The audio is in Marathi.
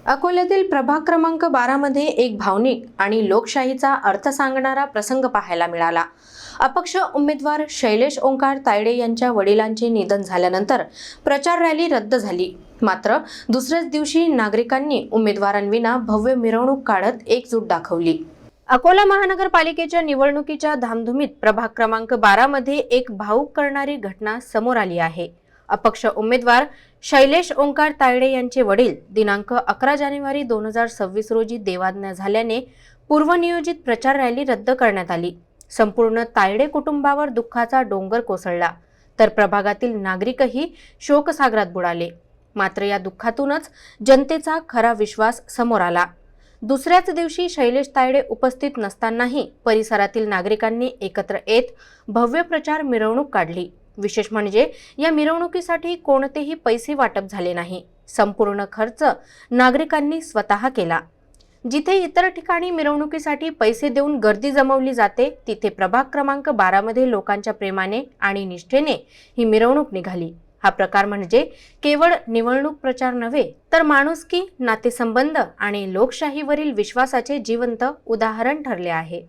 अकोल्यातील प्रभाग क्रमांक 12 मध्ये एक भावनिक आणि लोकशाहीचा अर्थ सांगणारा प्रसंग पाहायला मिळाला। अपक्ष उमेदवार शैलेश ओंकार तायडे यांच्या वडिलांचे निधन झाल्यानंतर प्रचार रॅली रद्द झाली। मात्र दुसऱ्याच दिवशी नागरिकांनी उमेदवारांविना भव्य मिरवणूक काढत एकजूट दाखवली। अकोला महानगरपालिकेच्या निवडणुकीच्या धामधुमीत प्रभाग क्रमांक 12 मध्ये एक भावुक करणारी घटना समोर आली आहे। अपक्ष उमेदवार शैलेश ओंकार तायडे यांचे वडील दिनांक 11 जानेवारी 2026 रोजी देवाज्ञा झाल्याने पूर्वनियोजित प्रचार रॅली रद्द करण्यात आली। संपूर्ण तायडे कुटुंबावर दुःखाचा डोंगर कोसळला, तर प्रभागातील नागरिकही शोकसागरात बुडाले। मात्र या दुःखातूनच जनतेचा खरा विश्वास समोर आला। दुसऱ्याच दिवशी शैलेश तायडे उपस्थित नसतानाही परिसरातील नागरिकांनी एकत्र येत भव्य प्रचार मिरवणूक काढली। विशेष म्हणजे या मिरवणुकीसाठी कोणतेही पैसे वाटप झाले नाही। संपूर्ण खर्च नागरिकांनी स्वतः केला। जिथे इतर ठिकाणी मिरवणुकीसाठी पैसे देऊन गर्दी जमवली जाते, तिथे प्रभाग क्रमांक 12 मध्ये लोकांच्या प्रेमाने आणि निष्ठेने ही मिरवणूक निघाली। हा प्रकार म्हणजे केवळ निवडणूक प्रचार नव्हे, तर माणुसकी, नातेसंबंध आणि लोकशाहीवरील विश्वासाचे जिवंत उदाहरण ठरले आहे।